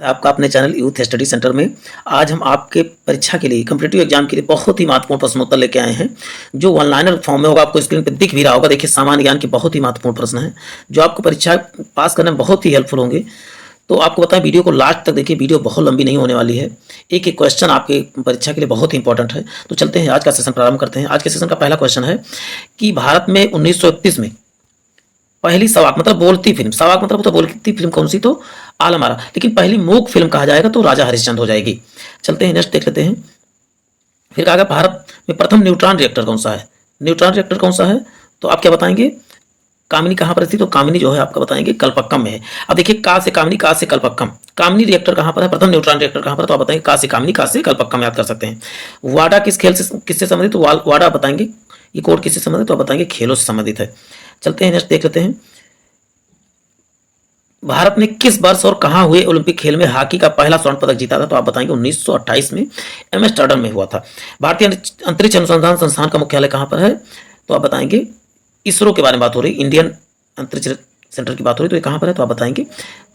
आपका अपने channel youth study centre में आज हम आपके परीक्षा के लिए कॉम्पिटिटिव एग्जाम के लिए बहुत ही महत्वपूर्ण प्रश्नोत्तर लेके आए हैं जो ऑनलाइनर फॉर्म में होगा। आपको स्क्रीन पर दिख भी रहा होगा। देखिए, सामान्य ज्ञान के बहुत ही महत्वपूर्ण प्रश्न हैं जो आपको परीक्षा पास करने में बहुत ही हेल्पफुल होंगे। तो आपको बताएं, वीडियो को लास्ट तक देखिए, वीडियो बहुत लंबी नहीं होने वाली है। एक एक क्वेश्चन आपके परीक्षा के लिए बहुत ही इंपॉर्टेंट है। तो चलते हैं, आज का सेशन प्रारंभ करते हैं। आज के सेशन का पहला क्वेश्चन है कि भारत में 1931 में पहली सवाक मतलब बोलती फिल्म, सवाक मतलब तो बोलती फिल्म कौन सी? तो आलम आरा। लेकिन पहली मूक फिल्म कहा जाएगा तो राजा हरिश्चंद्र हो जाएगी। चलते हैं, नेक्स्ट देख लेते हैं। फिर कहा गया भारत में प्रथम न्यूट्रॉन रिएक्टर कौन सा है? न्यूट्रॉन रिएक्टर कौन सा है? तो आप क्या बताएंगे? कामिनी कहाँ पर थी? तो कामिनी जो है आपका बताएंगे कलपक्कम में है। अब देखिए, का से कामिनी, का से कलपक्कम। कामिनी रिएक्टर कहाँ पर है? प्रथम न्यूट्रॉन रिएक्टर कहाँ पर है? तो आप बताएंगे का से कामिनी, का से कलपक्कम याद कर सकते हैं। वाडा किस खेल से किससे संबंधित? तो वाडा बताएंगे। ये कोड किससे संबंधित? तो आप बताएंगे खेलों से संबंधित है। चलते हैं, नेक्स्ट देख लेते हैं। भारत ने किस वर्ष और कहां हुए ओलंपिक खेल में हॉकी का पहला स्वर्ण पदक जीता था? तो आप बताएंगे 1928 में एम्स्टर्डम में हुआ था। भारतीय अंतरिक्ष अनुसंधान संस्थान का मुख्यालय कहां पर है? तो आप बताएंगे इसरो के बारे में बात हो रही, इंडियन अंतरिक्ष सेंटर की बात हो रही, तो ये कहां पर है? तो आप बताएंगे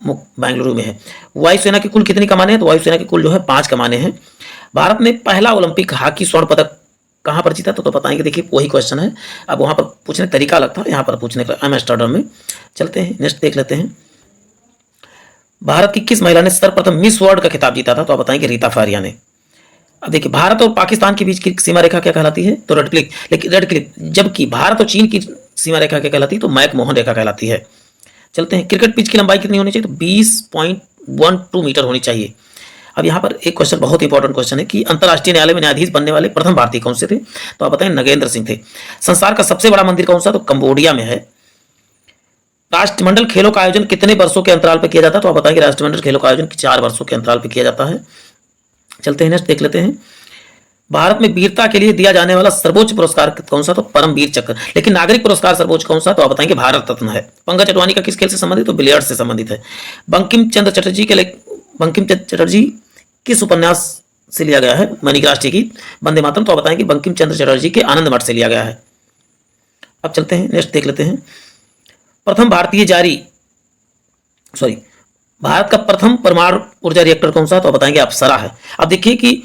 बेंगलुरु में है। वायुसेना की कुल कितनी कमाने हैं? तो वायुसेना की कुल जो है 5 कमाने हैं। भारत ने पहला ओलंपिक हॉकी स्वर्ण पदक कहां पर जीता? तो बताएंगे, देखिए वही क्वेश्चन है। अब वहां पर पूछने का तरीका अलग था, यहाँ पर पूछने का एम्स्टर्डम में। चलते हैं, नेक्स्ट देख लेते हैं। भारत की किस महिला ने सर्वप्रथम मिस वर्ल्ड का खिताब जीता था? तो आप बताएंगे रीता फारिया ने। अब देखिए, भारत और पाकिस्तान के बीच की सीमा रेखा क्या कहलाती है? तो रेड क्लिप। लेकिन रेड क्लिप, जबकि भारत और चीन की सीमा रेखा क्या कहलाती है? तो मैकमोहन रेखा कहलाती है। चलते हैं, क्रिकेट पिच की लंबाई कितनी होनी चाहिए? तो 20.12 मीटर होनी चाहिए। अब यहाँ पर एक क्वेश्चन, बहुत इंपॉर्टेंट क्वेश्चन है कि अंतर्राष्ट्रीय न्यायालय में न्यायाधीश बनने वाले प्रथम भारतीय कौन से थे? तो आप बताएं नगेंद्र सिंह थे। संसार का सबसे बड़ा मंदिर कौन सा? तो कंबोडिया में है। राष्ट्रमंडल खेलों का आयोजन कितने वर्षों के अंतराल पर किया जाता है? तो आप बताएंगे राष्ट्रमंडल खेलों का आयोजन 4 वर्षों के अंतराल पर किया जाता है। चलते हैं, नेक्स्ट देख लेते हैं। भारत में वीरता के लिए दिया जाने वाला सर्वोच्च पुरस्कार कौन सा? तो परमवीर चक्र। लेकिन नागरिक पुरस्कार सर्वोच्च कौन सा? तो आप बताएंगे भारत रत्न है। पंकज अडवाणी का किस खेल से संबंधित? तो बिलियर्ड्स से संबंधित है। बंकिम चंद्र चटर्जी किस उपन्यास से लिया गया है? मणिक राष्ट्रीय गीत, वंदे मातरम। तो आप बताएंगे बंकिम चंद्र चटर्जी के आनंद मठ से लिया गया है। अब चलते हैं, नेक्स्ट देख लेते हैं। प्रथम भारत का प्रथम परमाणु ऊर्जा रिएक्टर कौन सा? तो बताएंगे अप्सरा है। अब देखिए कि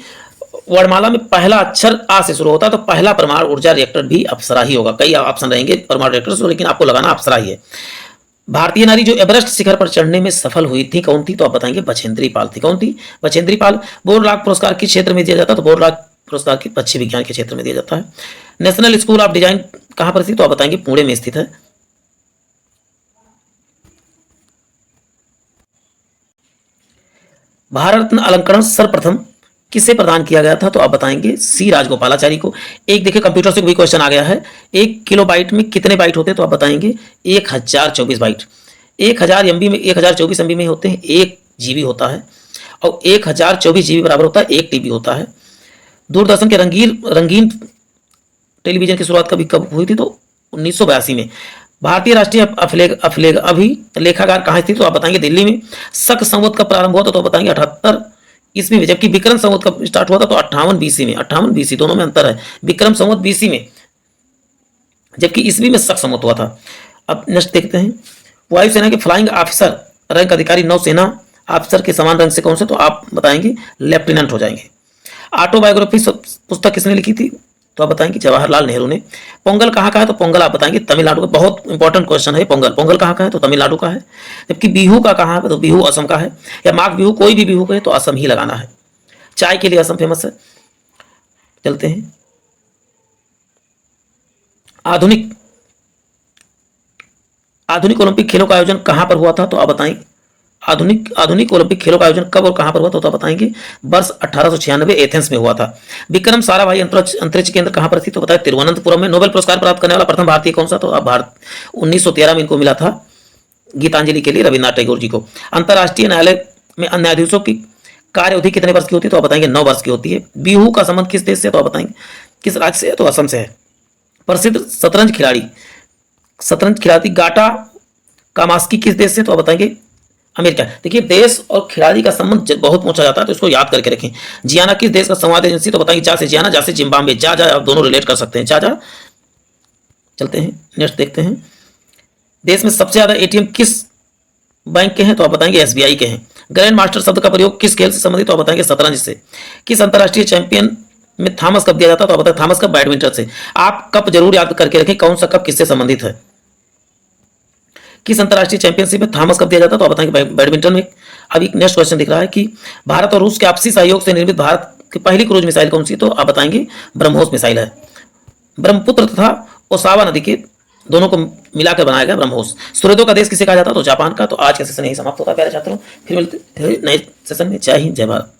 वर्णमाला में पहला अक्षर आ से शुरू होता है, तो पहला परमाणु ऊर्जा रिएक्टर भी अप्सरा ही होगा। कई ऑप्शन रहेंगे परमाणु रिएक्टर, लेकिन आपको लगाना अप्सरा ही है। भारतीय नारी जो एवरेस्ट शिखर पर चढ़ने में सफल हुई थी कौन थी? तो आप बताएंगे बछेंद्री पाल थी। कौन थी? बछेंद्री पाल। बोरलाग पुरस्कार किस क्षेत्र में दिया जाता है? तो बोरलाग पुरस्कार की पक्षी विज्ञान के क्षेत्र में दिया जाता है। नेशनल स्कूल ऑफ डिजाइन कहां पर थी? तो आप बताएंगे पुणे में स्थित है। भारत रत्न अलंकरण सर्वप्रथम किसे प्रदान किया गया था? तो आप बताएंगे सी राजगोपालाचारी को। एक देखिए, कंप्यूटर से भी क्वेश्चन आ गया है। 1 किलोबाइट में कितने बाइट होते हैं? तो आप बताएंगे 1024 बाइट। 1000 MB में 1024 MB में होते हैं 1 GB होता है, और 1024 GB बराबर होता है 1 TB होता है। दूरदर्शन के रंगीन टेलीविजन की शुरुआत कब हुई थी? तो 1982 में। भारतीय राष्ट्रीय अभिलेखागार कहाँ स्थित? तो आप बताएंगे दिल्ली में। शक संवत कब प्रारंभ हुआ था? तो बताएंगे 78 ईस्वी में। जबकि विक्रम संवत कब स्टार्ट हुआ था? तो 58 BC में। 58 BC, दोनों में अंतर है। विक्रम संवत BC में, जबकि ईस्वी में शक संवत हुआ था। अब नेक्स्ट देखते हैं। वायुसेना के फ्लाइंग ऑफिसर रैंक अधिकारी नौसेना ऑफिसर के समान रंग से कौन से? तो आप बताएंगे लेफ्टिनेंट हो जाएंगे। ऑटोबायोग्राफी पुस्तक किसने लिखी थी? तो आप बताएंगे जवाहरलाल नेहरू ने। पोंगल कहाँ का है? तो पोंगल आप बताएंगे तमिलनाडु का। बहुत इंपॉर्टेंट क्वेश्चन है पोंगल कहाँ का है? तो तमिलनाडु का है। जबकि बिहू का कहाँ है? तो बिहू असम का है। या माघ बिहू, कोई भी बिहू कहे तो असम ही लगाना है। चाय के लिए असम फेमस है। चलते हैं, आधुनिक ओलंपिक खेलों का आयोजन कहां पर हुआ था? तो आप बताएंगे आधुनिक ओलंपिक खेलों का आयोजन कब और कहां पर हुआ था? तो आप बताएंगे वर्ष 1896 एथेंस में हुआ था। विक्रम साराभाई अंतरिक्ष केंद्र कहां पर थी? तो बताए तिरुवनंतपुरम में। नोबेल पुरस्कार प्राप्त करने वाला प्रथम भारतीय कौन सा? तो भारत 1913 में इनको मिला था, गीतांजलि के लिए रविन्द्रनाथ टैगोर जी को। अंतर्राष्ट्रीय न्यायालय में न्यायाधीशों की कार्य अवधि कितने वर्ष की होती है? तो आप बताएंगे 9 वर्ष की होती है। बिहू का संबंध किस देश से? तो आप बताएंगे किस राज्य से है? तो असम से है। प्रसिद्ध शतरंज खिलाड़ी गाटा कामास्की किस देश से? तो आप बताएंगे अमेरिका। देखिए, देश और खिलाड़ी का संबंध बहुत पूछा जाता है, तो इसको याद करके रखें। जियाना किस देश का संवाद एजेंसी? तो बताएंगे जा से जियाना, जा से जिम्बाब्वे। जा आप दोनों रिलेट कर सकते हैं, जा। चलते हैं, नेक्स्ट देखते हैं। देश में सबसे ज्यादा ATM किस बैंक के हैं? तो आप बताएंगे SBI के हैं। ग्रैंड मास्टर शब्द का प्रयोग किस खेल से संबंधित तो आप बताएंगे शतरंज से। किस अंतर्राष्ट्रीय चैंपियन में थॉमस कप दिया जाता तो आप बताएं थॉमस कप बैडमिंटन से। आप कप जरूर याद करके रखें कौन सा कप किससे संबंधित है। किस अंतर्राष्ट्रीय चैंपियनशिप में थॉमस कप दिया जाता तो आप बताएंगे बैडमिंटन में। अब एक नेक्स्ट क्वेश्चन दिख रहा है कि भारत और रूस के आपसी सहयोग से निर्मित भारत की पहली क्रूज मिसाइल कौन सी तो आप बताएंगे ब्रह्मोस मिसाइल है। ब्रह्मपुत्र तथा ओसावा नदी के दोनों को मिलाकर बनाया गया ब्रह्मोस। सूर्योदय का देश किसे कहा जाता तो जापान का। तो आज का सेशन यही समाप्त होता है प्यारे छात्रों, फिर मिलते हैं नए सेशन में। जय हिंद जय भारत।